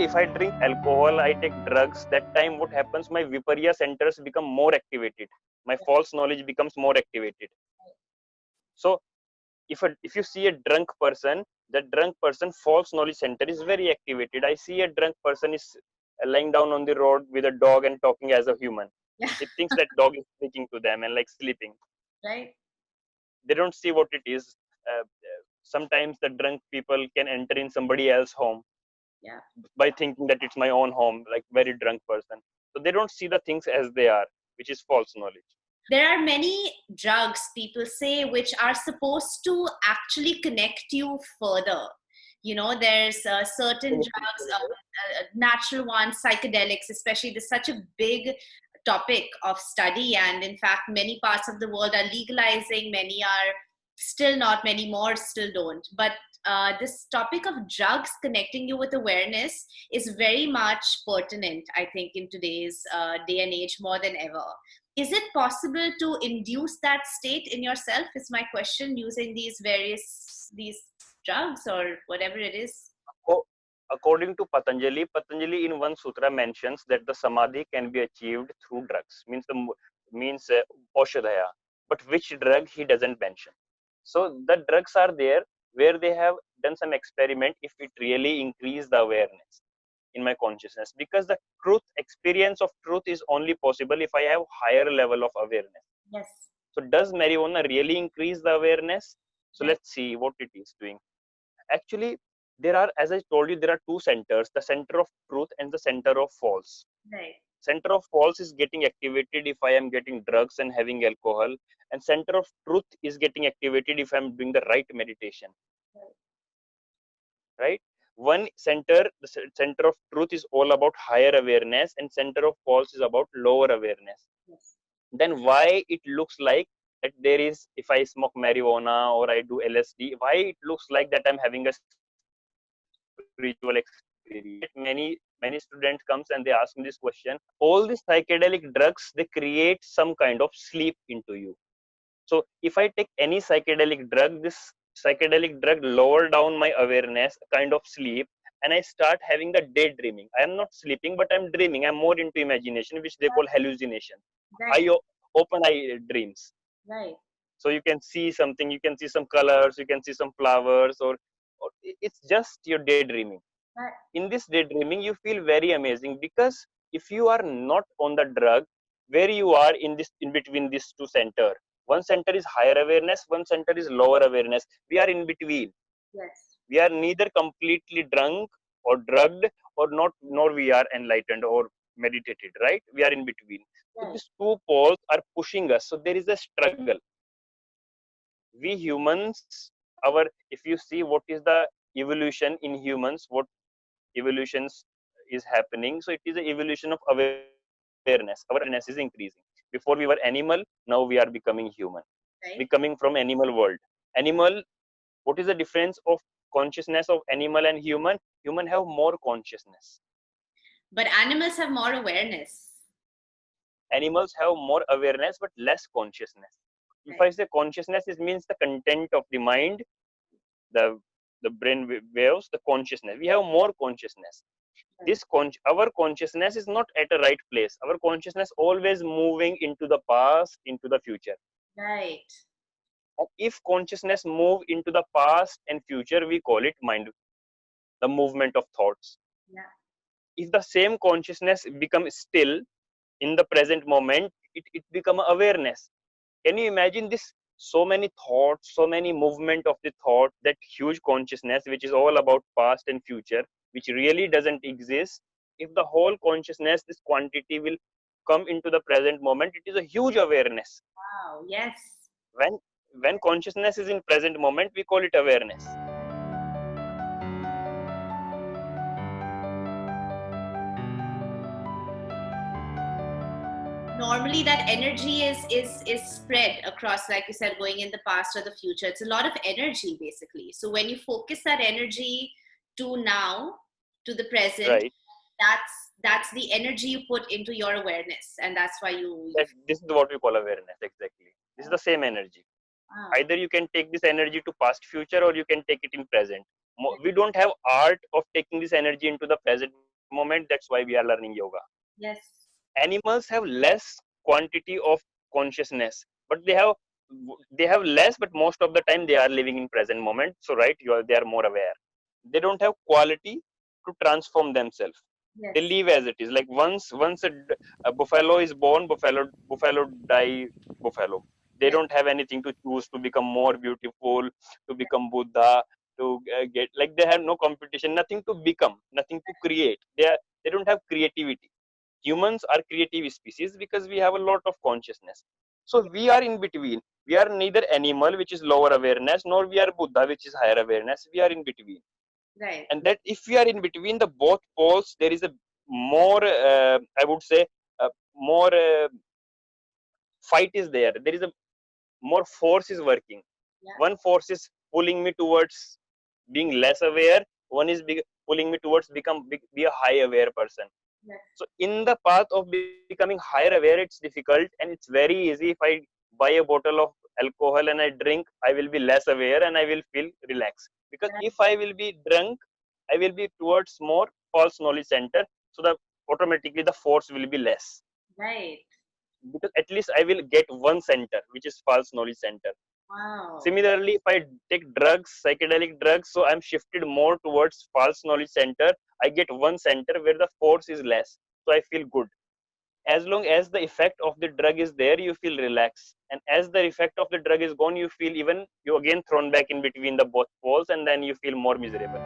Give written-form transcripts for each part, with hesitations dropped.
if I drink alcohol, I take drugs, that time what happens, my viparya centers become more activated, my false knowledge becomes more activated. So if you see a drunk person, that drunk person false knowledge center is very activated. I see a drunk person is lying down on the road with a dog and talking as a human. Yeah. It thinks that dog is speaking to them and like sleeping. Right. They don't see what it is. Sometimes the drunk people can enter in somebody else's home Yeah. by thinking that it's my own home, like very drunk person. So they don't see the things as they are, which is false knowledge. There are many drugs, people say, which are supposed to actually connect you further. You know, there's certain drugs, natural ones, psychedelics, especially. There's such a big topic of study, and in fact, many parts of the world are legalizing, many are still not, many more still don't. But this topic of drugs connecting you with awareness is very much pertinent, I think, in today's day and age more than ever. Is it possible to induce that state in yourself, is my question, using these drugs or whatever it is? According to Patanjali in one sutra mentions that the samadhi can be achieved through drugs. Means Oshadhaya. But which drug he doesn't mention. So the drugs are there where they have done some experiment if it really increase the awareness in my consciousness, because the experience of truth is only possible if I have higher level of awareness. Yes. So does marijuana really increase the awareness? So Yes. let's see what it is doing. Actually, there are, as I told you, there are two centers, the center of truth and the center of false. Right. Center of false is getting activated if I am getting drugs and having alcohol, and center of truth is getting activated if I'm doing the right meditation. Right? One center, the center of truth is all about higher awareness, and center of false is about lower awareness. Yes. Then why it looks like that there is, if I smoke marijuana or I do LSD, why it looks like that I'm having a spiritual experience? Many students comes and they ask me this question. All these psychedelic drugs, they create some kind of sleep into you. So if I take any psychedelic drug, this psychedelic drug lower down my awareness, kind of sleep, and I start having the daydreaming. I am not sleeping, but I'm dreaming. I'm more into imagination, which they call hallucination. Right. Open eye dreams. Right. So you can see something, you can see some colors, you can see some flowers, or it's just your daydreaming. Right. In this daydreaming, you feel very amazing, because if you are not on the drug, where you are in between these two center. One center is higher awareness, one center is lower awareness. We are in between. Yes. We are neither completely drunk or drugged, or not, nor we are enlightened or meditated, right? We are in between. So Right. these two poles are pushing us. So there is a struggle. We humans, if you see what is the evolution in humans, what evolutions is happening, so it is an evolution of awareness. Our awareness is increasing. Before we were animal, now we are becoming human. Right. We coming from animal world. Animal, what is the difference of consciousness of animal and human? Human have more consciousness. But animals have more awareness. Animals have more awareness but less consciousness. Right. If I say consciousness, it means the content of the mind, the brain waves, the consciousness. We have more consciousness. This our consciousness is not at a right place. Our consciousness always moving into the past, into the future. Right. And if consciousness move into the past and future, we call it mind, the movement of thoughts. Yeah. If the same consciousness become still in the present moment, it become awareness. Can you imagine this? So many thoughts, so many movement of the thought, that huge consciousness which is all about past and future, which really doesn't exist. If the whole consciousness, this quantity will come into the present moment, it is a huge awareness. Wow. Yes. When consciousness is in present moment, we call it awareness. Normally that energy is spread across, like you said, going in the past or the future. It's a lot of energy, basically. So when you focus that energy to now, to the present, Right. that's the energy you put into your awareness, and that's why you This is what we call awareness. Exactly. This is the same energy. wow. Either you can take this energy to past, future, or you can take it in present. We don't have art of taking this energy into the present moment. That's why we are learning yoga. Yes. Animals have less quantity of consciousness, but they have less, but most of the time they are living in present moment. So right, they are more aware. They don't have quality to transform themselves. They Yes. live as it is. Like once a buffalo is born, buffalo die buffalo. They Yes. don't have anything to choose to become more beautiful, to become Buddha, to get, like, they have no competition, nothing to become, nothing to create. They don't have creativity. Humans are creative species because we have a lot of consciousness. So Yes. we are in between. We are neither animal, which is lower awareness, nor we are Buddha, which is higher awareness. We are in between. Right. And that if we are in between the both poles, there is a more, I would say, more fight is there. There is a more force is working. Yeah. One force is pulling me towards being less aware. One is pulling me towards be a high aware person. Yes. So in the path of becoming higher aware, it's difficult, and it's very easy. If I buy a bottle of alcohol and I drink, I will be less aware and I will feel relaxed. Because Right. if I will be drunk, I will be towards more false knowledge center. So the automatically the force will be less. Right. Because at least I will get one center, which is false knowledge center. Wow. Similarly, if I take drugs, psychedelic drugs, so I'm shifted more towards false knowledge center. I get one center where the force is less, so I feel good. As long as the effect of the drug is there, you feel relaxed, and as the effect of the drug is gone, you feel even you again thrown back in between the both poles, and then you feel more miserable.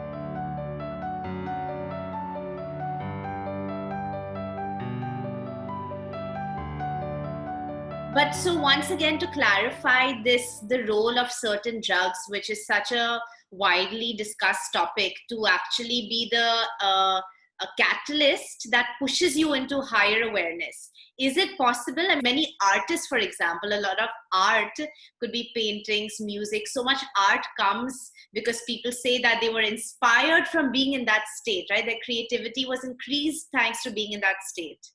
But so once again, to clarify this, the role of certain drugs, which is such a widely discussed topic, to actually be a catalyst that pushes you into higher awareness. Is it possible? And many artists, for example, a lot of art could be paintings, music. So much art comes because people say that they were inspired from being in that state, right? Their creativity was increased thanks to being in that state.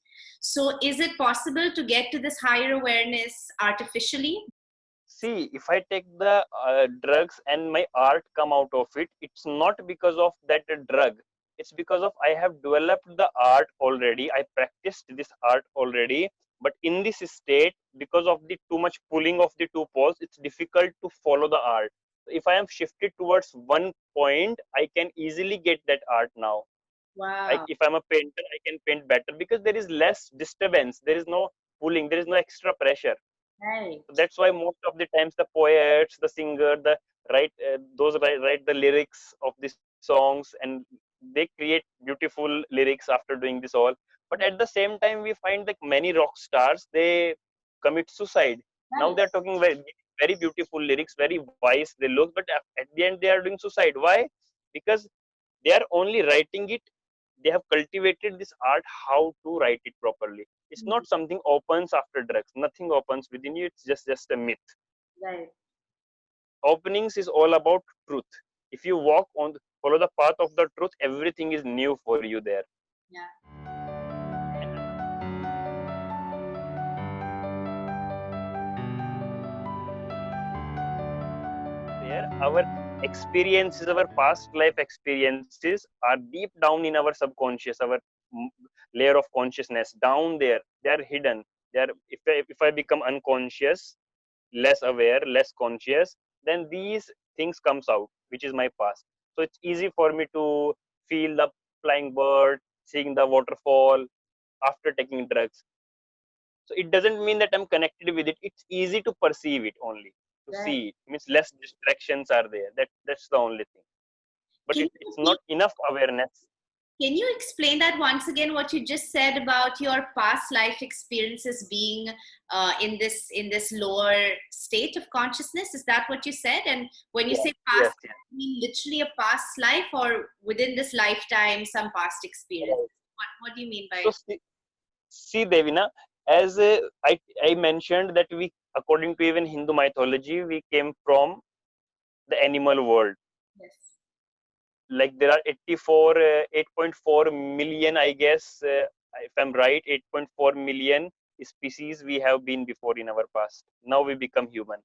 So, is it possible to get to this higher awareness artificially? See, if I take the drugs and my art come out of it, it's not because of that drug. It's because of I have developed the art already. I practiced this art already. But in this state, because of the too much pulling of the two poles, it's difficult to follow the art. If I am shifted towards one point, I can easily get that art now. Like Wow. if I'm a painter, I can paint better because there is less disturbance. There is no pulling. There is no extra pressure. Right. So that's why most of the times the poets, the singer, the write the lyrics of the songs, and they create beautiful lyrics after doing this all. But Right. at the same time, we find like many rock stars, they commit suicide. Now Right. they're talking very beautiful lyrics, very wise they look, but at the end they are doing suicide. Why? Because they are only writing it. They have cultivated this art how to write it properly. It's Mhm. not something opens after drugs. Nothing opens within you. It's just a myth. Right. Openings is all about truth. If you follow the path of the truth, everything is new for you there. Yeah. And there, our experiences, our past life experiences are deep down in our subconscious, our layer of consciousness down there. They are hidden. They are, if I become unconscious, less aware, less conscious, then these things comes out, which is my past. So it's easy for me to feel the flying bird, seeing the waterfall after taking drugs. So it doesn't mean that I'm connected with it. It's easy to perceive it only, to Right. see it. Means less distractions are there. That's the only thing. But Can it's you not enough awareness. can you explain that once again? What you just said about your past life experiences being in this lower state of consciousness. Is that what you said? And when you Yes, say past, yes, yes. you mean literally a past life, or within this lifetime, some past experience? Right. What do you mean So by? see, Devina, as I mentioned that we, according to even Hindu mythology, we came from the animal world. Yes. Like there are 8.4 million, I guess, if I'm right, 8.4 million species we have been before in our past. Now we become human.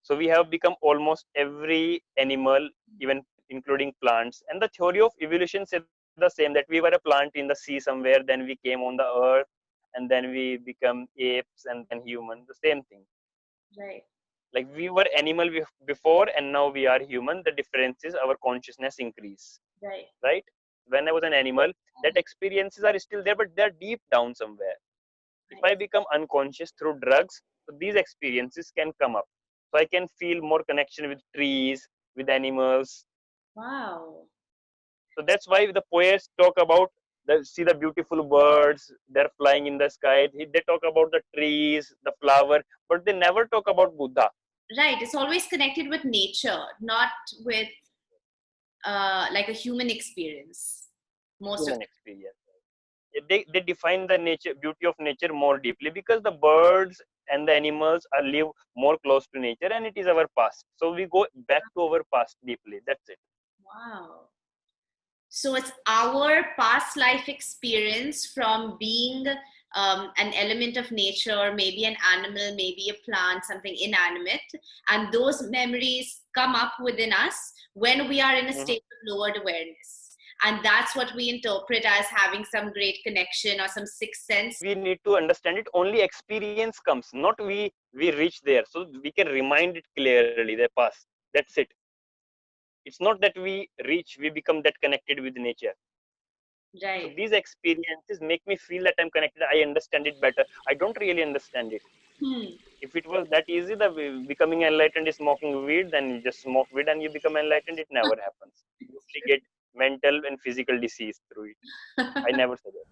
So we have become almost every animal, even including plants. And the theory of evolution said that the same, that we were a plant in the sea somewhere, then we came on the earth, and then we become apes and then human. The same thing. Right. Like we were animal before, and now we are human. The difference is our consciousness increase. Right. Right? When I was an animal, that experiences are still there, but they're deep down somewhere. If I become unconscious through drugs, so these experiences can come up. So I can feel more connection with trees, with animals. Wow. So that's why the poets talk about see the beautiful birds, they're flying in the sky. They talk about the trees, the flower, but they never talk about Buddha. Right. It's always connected with nature, not with like a human experience. Most Human of experience. They define the nature, beauty of nature more deeply, because the birds and the animals are live more close to nature, and it is our past. So we go back to our past deeply. That's it. Wow. So it's our past life experience from being an element of nature, maybe an animal, maybe a plant, something inanimate. And those memories come up within us when we are in a state of lowered awareness. And that's what we interpret as having some great connection or some sixth sense. We need to understand it. Only experience comes, not we reach there. So we can remind it clearly, the past. That's it. It's not that we reach, we become that connected with nature. Right. So these experiences make me feel that I'm connected. I understand it better. I don't really understand it. If it was that easy, the becoming enlightened is smoking weed, then you just smoke weed and you become enlightened. It never happens. You only get mental and physical disease through it. I never said that.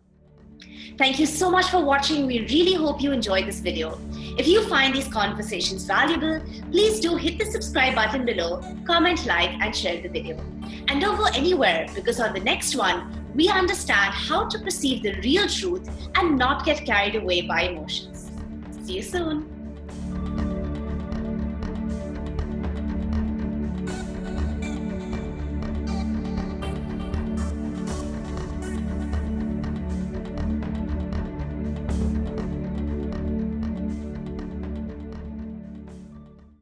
Thank you so much for watching. We really hope you enjoyed this video. If you find these conversations valuable, please do hit the subscribe button below, comment, like, and share the video. And don't go anywhere, because on the next one, we understand how to perceive the real truth and not get carried away by emotions. See you soon.